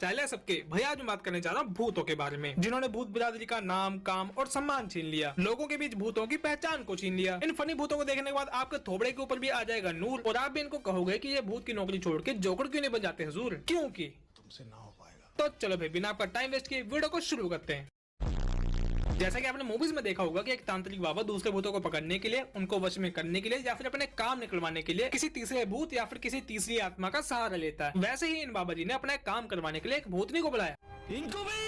चाले सबके भैया आज मैं बात करने जा रहा हूँ भूतों के बारे में, जिन्होंने भूत बिरादरी का नाम, काम और सम्मान छीन लिया, लोगों के बीच भूतों की पहचान को छीन लिया। इन फनी भूतों को देखने के बाद आपके थोबड़े के ऊपर भी आ जाएगा नूर और आप भी इनको कहोगे कि ये भूत की नौकरी छोड़ के जोकर क्यों नहीं बन जाते हुजूर, क्योंकि तुमसे ना हो पाएगा। तो चलो भाई बिना आपका टाइम वेस्ट किए वीडियो को शुरू करते हैं। जैसा कि आपने मूवीज में देखा होगा कि एक तांत्रिक बाबा दूसरे भूतों को पकड़ने के लिए, उनको वश में करने के लिए या फिर अपने काम निकलवाने के लिए किसी तीसरे भूत या फिर किसी तीसरी आत्मा का सहारा लेता है। वैसे ही इन बाबा जी ने अपना काम करवाने के लिए एक भूतनी को बुलाया। इनको भी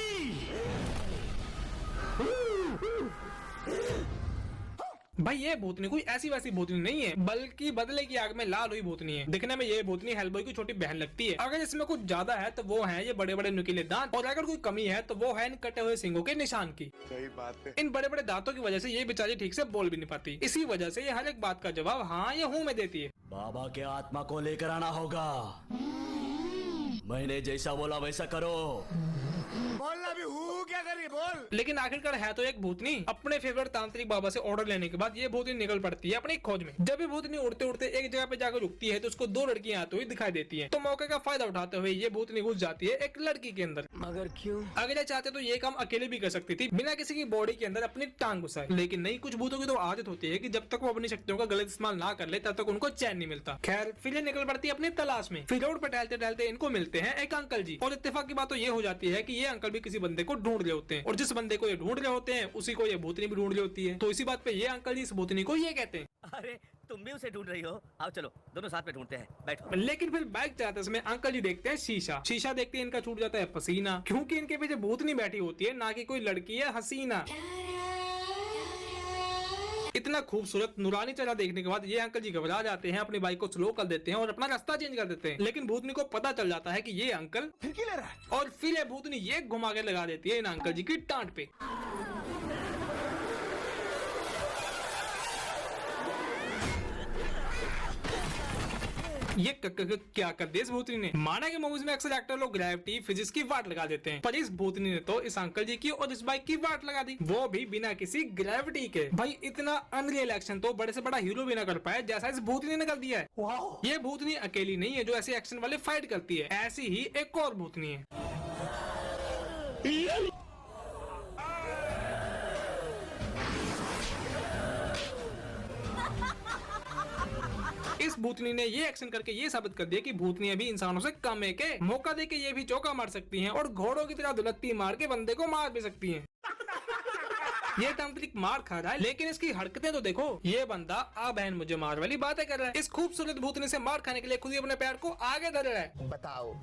भाई ये भूतनी कोई ऐसी वैसी भूतनी नहीं है, बल्कि बदले की आग में लाल हुई भूतनी है। दिखने में ये भूतनी हेलबॉय की छोटी बहन लगती है। अगर इसमें कुछ ज्यादा है तो वो है ये बड़े बड़े नुकीले दांत, और अगर कोई कमी है तो वो है इन कटे हुए सिंगों के निशान की। सही बात है। इन बड़े बड़े दांतों की वजह से ये बेचारी ठीक से बोल भी नहीं पाती। इसी वजह से ये हर एक बात का जवाब हाँ या हूँ में देती है। बाबा के आत्मा को लेकर आना होगा, मैंने जैसा बोला वैसा करो। बोलना भी हूँ क्या करी बोल। लेकिन आखिरकार है तो एक भूतनी। अपने फेवरेट तांत्रिक बाबा से ऑर्डर लेने के बाद ये भूतनी निकल पड़ती है अपनी खोज में। जब ये भूतनी उड़ते उड़ते एक जगह पे जाकर रुकती है तो उसको दो लड़कियां आती हुई दिखाई देती हैं। तो मौके का फायदा उठाते हुए ये भूतनी घुस जाती है एक लड़की के अंदर। मगर क्यों? अगर ये चाहते तो ये काम अकेले भी कर सकती थी बिना किसी की बॉडी के अंदर अपनी टांग घुसाए, लेकिन नहीं, कुछ भूतों की तो आदत होती है कि जब तक वो अपनी शक्तियों का गलत इस्तेमाल ना कर ले तब तक उनको चैन नहीं मिलता। खैर फिर ये निकल पड़ती है अपनी तलाश में। फिर रोड पर टहलते टहलते इनको मिलते हैं एक अंकल जी, और इत्तेफाक की बात तो ये हो जाती है कि ये अंकल भी किसी बंदे को ढूंढ रहे होते हैं, और जिस बंदे को ये ढूंढ रहे होते हैं उसी को ये भूतनी भी ढूंढ रही होती है। तो इसी बात पे ये अंकल जी इस भूतनी को ये कहते हैं, अरे तुम भी उसे ढूंढ रही हो, आओ चलो दोनों साथ में ढूंढते हैं, बैठो। लेकिन फिर बाइक चलाते समय अंकल जी देखते हैं शीशा। शीशा देखते ही इनका छूट जाता है पसीना, क्योंकि इनके पीछे भूतनी बैठी होती है, ना कि कोई लड़की है हसीना। इतना खूबसूरत नूरानी चेहरा देखने के बाद ये अंकल जी घबरा जाते हैं, अपनी बाइक को स्लो कर देते हैं और अपना रास्ता चेंज कर देते हैं। लेकिन भूतनी को पता चल जाता है कि ये अंकल फिर ले रहा है। और फिर ये भूतनी ये घुमा के लगा देती है इन अंकल जी की टांट पे। ये क्या कर दिया इस भूतनी ने। माना कि मूवीज में अक्सर एक्टर लोग ग्रेविटी फिजिक्स की वाट लगा देते हैं, पर इस भूतनी ने तो इस अंकल जी की और इस बाइक की वाट लगा दी, वो भी बिना किसी ग्रेविटी के। भाई इतना अनरियल एक्शन तो बड़े से बड़ा हीरो भी ना कर पाए जैसा इस भूतनी ने कर दिया है। ये भूतनी अकेली नहीं है जो ऐसे एक्शन वाले फाइट करती है, ऐसी ही एक और भूतनी है। इस भूतनी ने ये एक्शन करके ये साबित कर दिया कि भूतनियां भी इंसानों से कम है के। मौका देके ये भी चौका मार सकती हैं और घोड़ों की तरह दुलत्ती मार के बंदे को मार भी सकती हैं। ये तांत्रिक मार खा रहा है लेकिन इसकी हरकतें तो देखो। ये बंदा आ बहन मुझे मार वाली बातें कर रहा है। इस खूबसूरत भूतनी से मार खाने के लिए खुद ही अपने पैर को आगे धर रहा है। बताओ।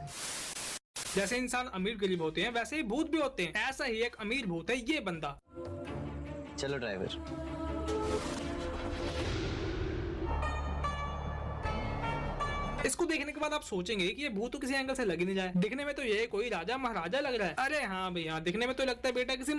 जैसे इंसान अमीर गरीब होते हैं वैसे ही भूत भी होते हैं। ऐसा ही एक अमीर भूत है ये बंदा। चलो ड्राइवर। इसको देखने के बाद आप सोचेंगे कि ये भूत तो किसी एंगल से लग ही नहीं जाए। दिखने में तो ये कोई राजा महाराजा लग रहा है। अरे हाँ भैया, दिखने में तो लगता है बेटा किसी